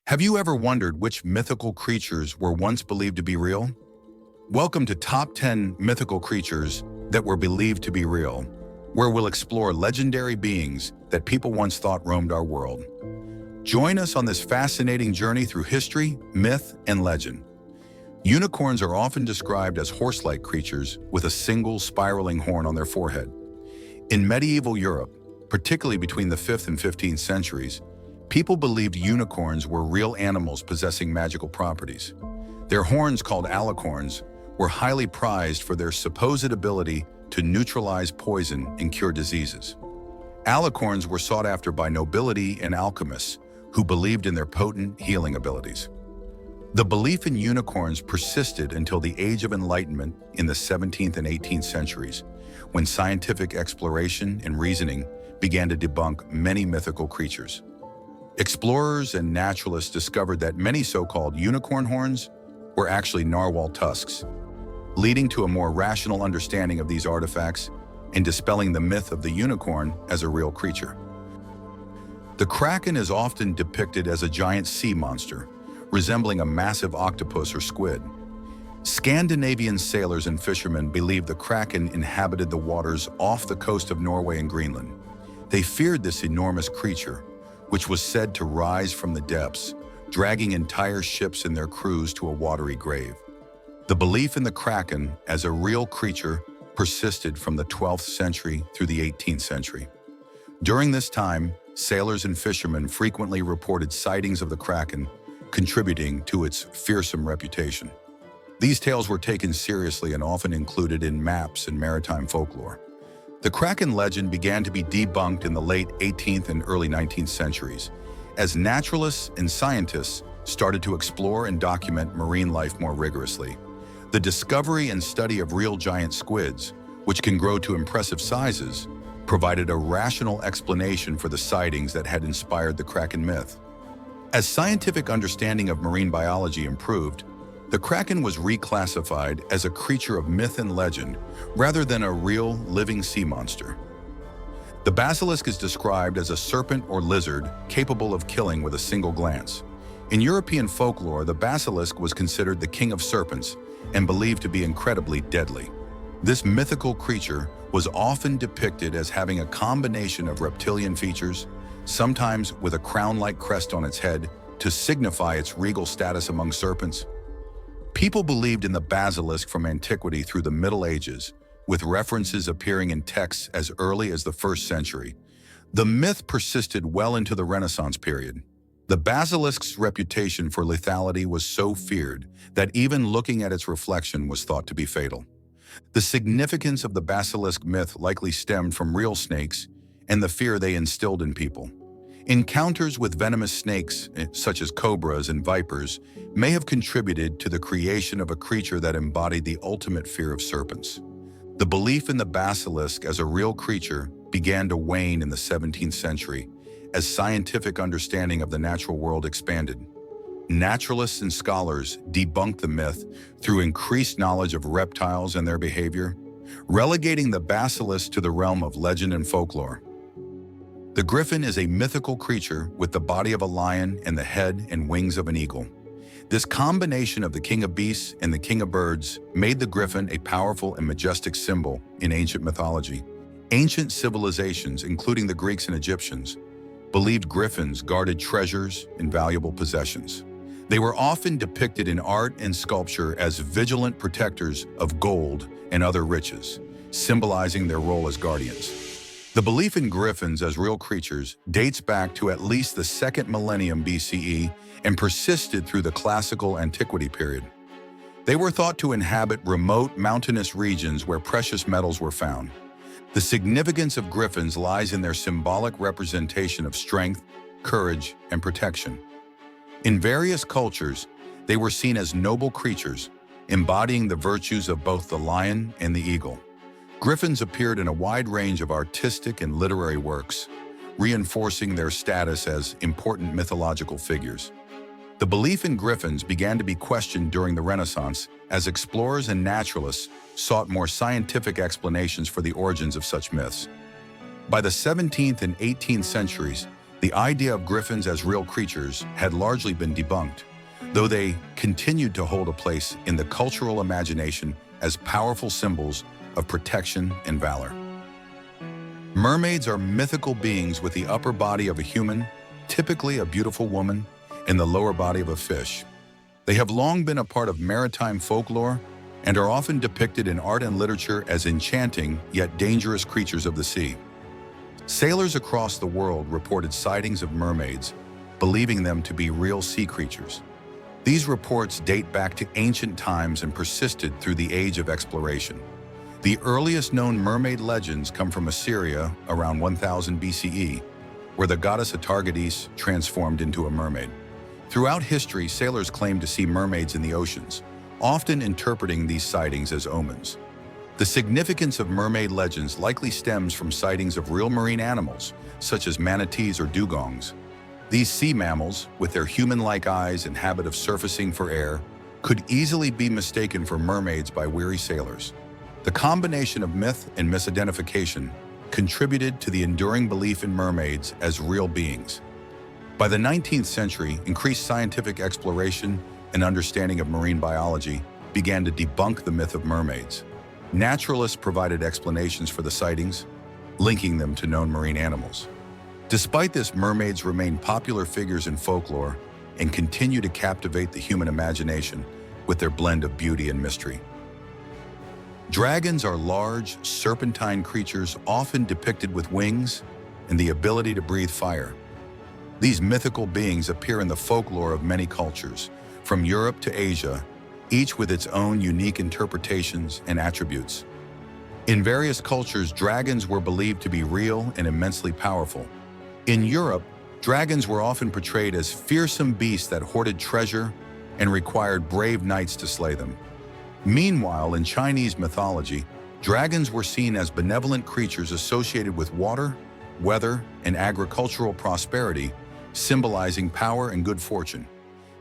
Have you ever wondered which mythical creatures were once believed to be real? Welcome to Top 10 Mythical Creatures That Were Believed to Be Real, where we'll explore legendary beings that people once thought roamed our world. Join us on this fascinating journey through history, myth, and legend. Unicorns are often described as horse-like creatures with a single spiraling horn on their forehead. In medieval Europe, particularly between the 5th and 15th centuries, people believed unicorns were real animals possessing magical properties. Their horns, called alicorns, were highly prized for their supposed ability to neutralize poison and cure diseases. Alicorns were sought after by nobility and alchemists who believed in their potent healing abilities. The belief in unicorns persisted until the Age of Enlightenment in the 17th and 18th centuries, when scientific exploration and reasoning began to debunk many mythical creatures. Explorers and naturalists discovered that many so-called unicorn horns were actually narwhal tusks, leading to a more rational understanding of these artifacts and dispelling the myth of the unicorn as a real creature. The Kraken is often depicted as a giant sea monster, resembling a massive octopus or squid. Scandinavian sailors and fishermen believed the Kraken inhabited the waters off the coast of Norway and Greenland. They feared this enormous creature, which was said to rise from the depths, dragging entire ships and their crews to a watery grave. The belief in the Kraken as a real creature persisted from the 12th century through the 18th century. During this time, sailors and fishermen frequently reported sightings of the Kraken, contributing to its fearsome reputation. These tales were taken seriously and often included in maps and maritime folklore. The Kraken legend began to be debunked in the late 18th and early 19th centuries, as naturalists and scientists started to explore and document marine life more rigorously. The discovery and study of real giant squids, which can grow to impressive sizes, provided a rational explanation for the sightings that had inspired the Kraken myth. As scientific understanding of marine biology improved, the Kraken was reclassified as a creature of myth and legend rather than a real, living sea monster. The basilisk is described as a serpent or lizard capable of killing with a single glance. In European folklore, the basilisk was considered the king of serpents and believed to be incredibly deadly. This mythical creature was often depicted as having a combination of reptilian features, sometimes with a crown-like crest on its head to signify its regal status among serpents. People believed in the basilisk from antiquity through the Middle Ages, with references appearing in texts as early as the 1st century. The myth persisted well into the Renaissance period. The basilisk's reputation for lethality was so feared that even looking at its reflection was thought to be fatal. The significance of the basilisk myth likely stemmed from real snakes and the fear they instilled in people. Encounters with venomous snakes, such as cobras and vipers, may have contributed to the creation of a creature that embodied the ultimate fear of serpents. The belief in the basilisk as a real creature began to wane in the 17th century as scientific understanding of the natural world expanded. Naturalists and scholars debunked the myth through increased knowledge of reptiles and their behavior, relegating the basilisk to the realm of legend and folklore. The griffin is a mythical creature with the body of a lion and the head and wings of an eagle. This combination of the king of beasts and the king of birds made the griffin a powerful and majestic symbol in ancient mythology. Ancient civilizations, including the Greeks and Egyptians, believed griffins guarded treasures and valuable possessions. They were often depicted in art and sculpture as vigilant protectors of gold and other riches, symbolizing their role as guardians. The belief in griffins as real creatures dates back to at least the 2nd millennium BCE and persisted through the classical antiquity period. They were thought to inhabit remote mountainous regions where precious metals were found. The significance of griffins lies in their symbolic representation of strength, courage, and protection. In various cultures, they were seen as noble creatures, embodying the virtues of both the lion and the eagle. Griffins appeared in a wide range of artistic and literary works, reinforcing their status as important mythological figures. The belief in griffins began to be questioned during the Renaissance as explorers and naturalists sought more scientific explanations for the origins of such myths. By the 17th and 18th centuries, The idea of griffins as real creatures had largely been debunked, though they continued to hold a place in the cultural imagination as powerful symbols of protection and valor. Mermaids are mythical beings with the upper body of a human, typically a beautiful woman, and the lower body of a fish. They have long been a part of maritime folklore and are often depicted in art and literature as enchanting yet dangerous creatures of the sea. Sailors across the world reported sightings of mermaids, believing them to be real sea creatures. These reports date back to ancient times and persisted through the age of exploration. The earliest known mermaid legends come from Assyria around 1000 BCE, where the goddess Atargatis transformed into a mermaid. Throughout history, sailors claimed to see mermaids in the oceans, often interpreting these sightings as omens. The significance of mermaid legends likely stems from sightings of real marine animals, such as manatees or dugongs. These sea mammals, with their human-like eyes and habit of surfacing for air, could easily be mistaken for mermaids by weary sailors. The combination of myth and misidentification contributed to the enduring belief in mermaids as real beings. By the 19th century, increased scientific exploration and understanding of marine biology began to debunk the myth of mermaids. Naturalists provided explanations for the sightings, linking them to known marine animals. Despite this, mermaids remain popular figures in folklore and continue to captivate the human imagination with their blend of beauty and mystery. Dragons are large, serpentine creatures often depicted with wings and the ability to breathe fire. These mythical beings appear in the folklore of many cultures, from Europe to Asia, each with its own unique interpretations and attributes. In various cultures, dragons were believed to be real and immensely powerful. In Europe, dragons were often portrayed as fearsome beasts that hoarded treasure and required brave knights to slay them. Meanwhile, in Chinese mythology, dragons were seen as benevolent creatures associated with water, weather, and agricultural prosperity, symbolizing power and good fortune.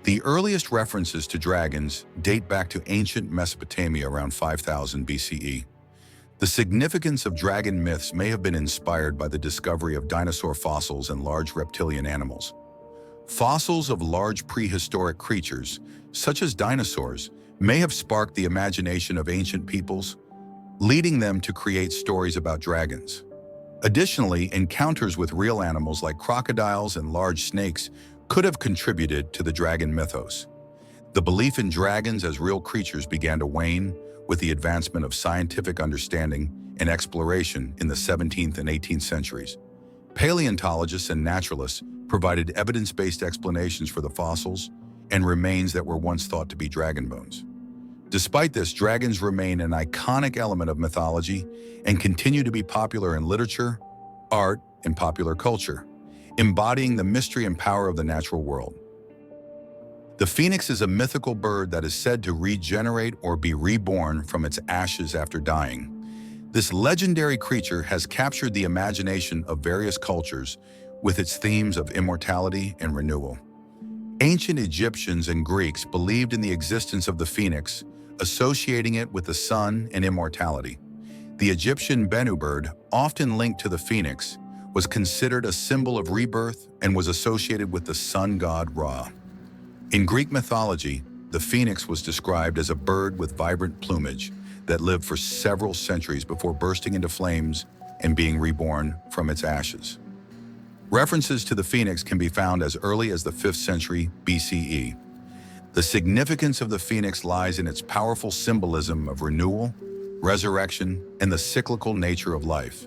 The earliest references to dragons date back to ancient Mesopotamia around 5000 BCE. The significance of dragon myths may have been inspired by the discovery of dinosaur fossils and large reptilian animals. Fossils of large prehistoric creatures, such as dinosaurs, may have sparked the imagination of ancient peoples, leading them to create stories about dragons. Additionally, encounters with real animals like crocodiles and large snakes could have contributed to the dragon mythos. The belief in dragons as real creatures began to wane with the advancement of scientific understanding and exploration in the 17th and 18th centuries. Paleontologists and naturalists provided evidence-based explanations for the fossils and remains that were once thought to be dragon bones. Despite this, dragons remain an iconic element of mythology and continue to be popular in literature, art, and popular culture, embodying the mystery and power of the natural world. The phoenix is a mythical bird that is said to regenerate or be reborn from its ashes after dying. This legendary creature has captured the imagination of various cultures with its themes of immortality and renewal. Ancient Egyptians and Greeks believed in the existence of the phoenix, associating it with the sun and immortality. The Egyptian Bennu bird, often linked to the phoenix, was considered a symbol of rebirth and was associated with the sun god Ra. In Greek mythology, the phoenix was described as a bird with vibrant plumage that lived for several centuries before bursting into flames and being reborn from its ashes. References to the phoenix can be found as early as the 5th century BCE. The significance of the phoenix lies in its powerful symbolism of renewal, resurrection, and the cyclical nature of life.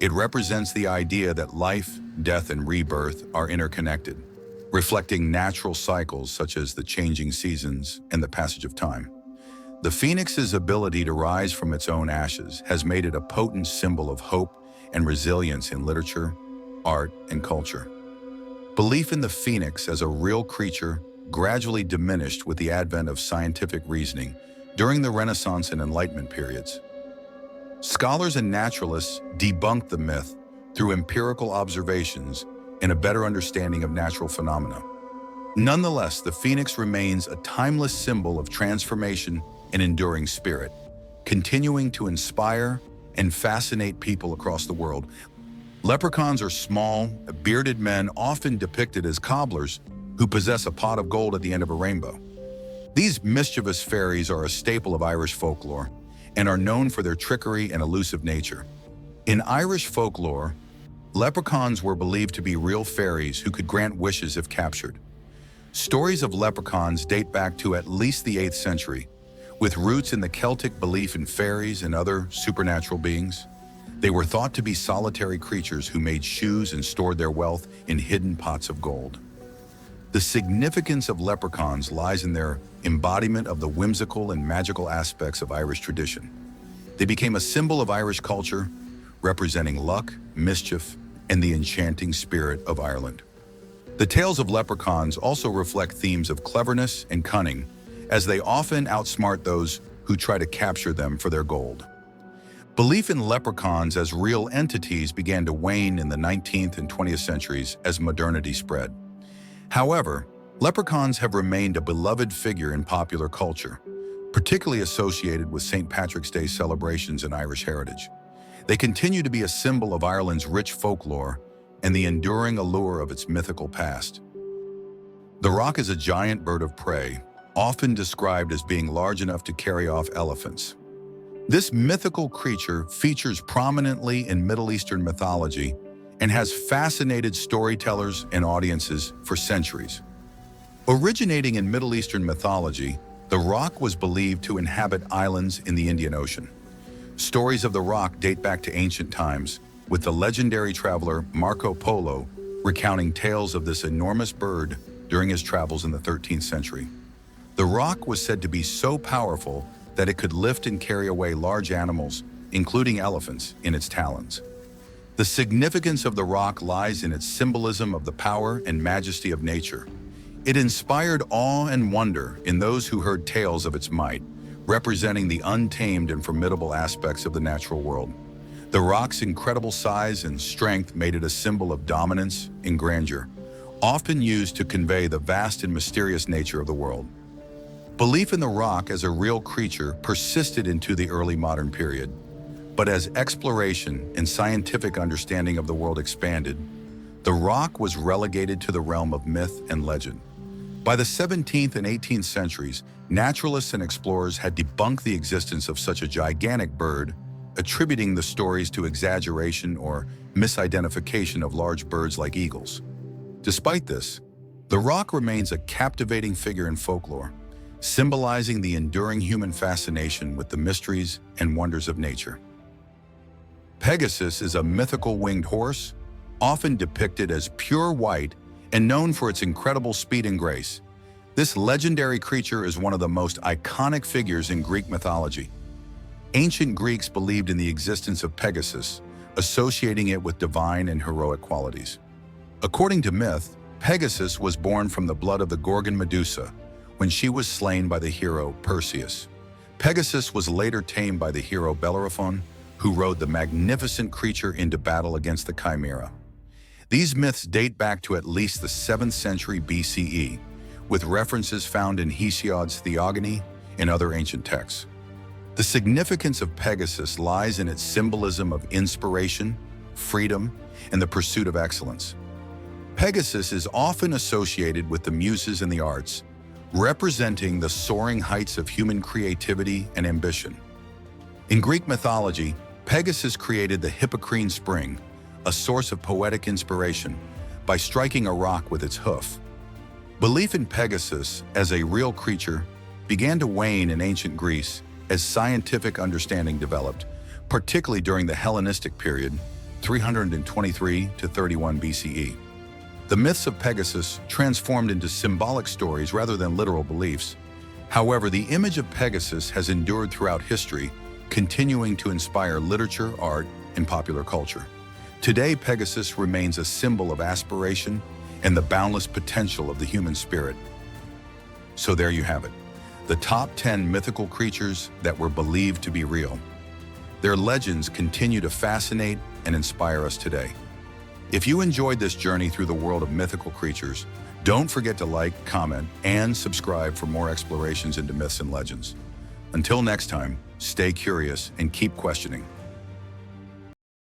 It represents the idea that life, death, and rebirth are interconnected, reflecting natural cycles such as the changing seasons and the passage of time. The phoenix's ability to rise from its own ashes has made it a potent symbol of hope and resilience in literature, art, and culture. Belief in the phoenix as a real creature gradually diminished with the advent of scientific reasoning during the Renaissance and Enlightenment periods. Scholars and naturalists debunked the myth through empirical observations and a better understanding of natural phenomena. Nonetheless, the phoenix remains a timeless symbol of transformation and enduring spirit, continuing to inspire and fascinate people across the world. Leprechauns are small, bearded men often depicted as cobblers who possess a pot of gold at the end of a rainbow. These mischievous fairies are a staple of Irish folklore and are known for their trickery and elusive nature. In Irish folklore, leprechauns were believed to be real fairies who could grant wishes if captured. Stories of leprechauns date back to at least the 8th century, with roots in the Celtic belief in fairies and other supernatural beings. They were thought to be solitary creatures who made shoes and stored their wealth in hidden pots of gold. The significance of leprechauns lies in their embodiment of the whimsical and magical aspects of Irish tradition. They became a symbol of Irish culture, representing luck, mischief, and the enchanting spirit of Ireland. The tales of leprechauns also reflect themes of cleverness and cunning, as they often outsmart those who try to capture them for their gold. Belief in leprechauns as real entities began to wane in the 19th and 20th centuries as modernity spread. However, leprechauns have remained a beloved figure in popular culture, particularly associated with St. Patrick's Day celebrations and Irish heritage. They continue to be a symbol of Ireland's rich folklore and the enduring allure of its mythical past. The roc is a giant bird of prey, often described as being large enough to carry off elephants. This mythical creature features prominently in Middle Eastern mythology and has fascinated storytellers and audiences for centuries. Originating in Middle Eastern mythology, the roc was believed to inhabit islands in the Indian Ocean. Stories of the roc date back to ancient times, with the legendary traveler Marco Polo recounting tales of this enormous bird during his travels in the 13th century. The roc was said to be so powerful that it could lift and carry away large animals, including elephants, in its talons. The significance of the roc lies in its symbolism of the power and majesty of nature. It inspired awe and wonder in those who heard tales of its might, representing the untamed and formidable aspects of the natural world. The roc's incredible size and strength made it a symbol of dominance and grandeur, often used to convey the vast and mysterious nature of the world. Belief in the roc as a real creature persisted into the early modern period. But as exploration and scientific understanding of the world expanded, the roc was relegated to the realm of myth and legend. By the 17th and 18th centuries, naturalists and explorers had debunked the existence of such a gigantic bird, attributing the stories to exaggeration or misidentification of large birds like eagles. Despite this, the roc remains a captivating figure in folklore, symbolizing the enduring human fascination with the mysteries and wonders of nature. Pegasus is a mythical winged horse, often depicted as pure white and known for its incredible speed and grace. This legendary creature is one of the most iconic figures in Greek mythology. Ancient Greeks believed in the existence of Pegasus, associating it with divine and heroic qualities. According to myth, Pegasus was born from the blood of the Gorgon Medusa when she was slain by the hero Perseus. Pegasus was later tamed by the hero Bellerophon, who rode the magnificent creature into battle against the Chimera. These myths date back to at least the 7th century BCE, with references found in Hesiod's Theogony and other ancient texts. The significance of Pegasus lies in its symbolism of inspiration, freedom, and the pursuit of excellence. Pegasus is often associated with the muses and the arts, representing the soaring heights of human creativity and ambition. In Greek mythology, Pegasus created the Hippocrene spring, a source of poetic inspiration, by striking a rock with its hoof. Belief in Pegasus as a real creature began to wane in ancient Greece as scientific understanding developed, particularly during the Hellenistic period, 323 to 31 BCE. The myths of Pegasus transformed into symbolic stories rather than literal beliefs. However, the image of Pegasus has endured throughout history, continuing to inspire literature, art, and popular culture. Today, Pegasus remains a symbol of aspiration and the boundless potential of the human spirit. So there you have it, the top 10 mythical creatures that were believed to be real. Their legends continue to fascinate and inspire us today. If you enjoyed this journey through the world of mythical creatures, don't forget to like, comment, and subscribe for more explorations into myths and legends. Until next time, stay curious and keep questioning.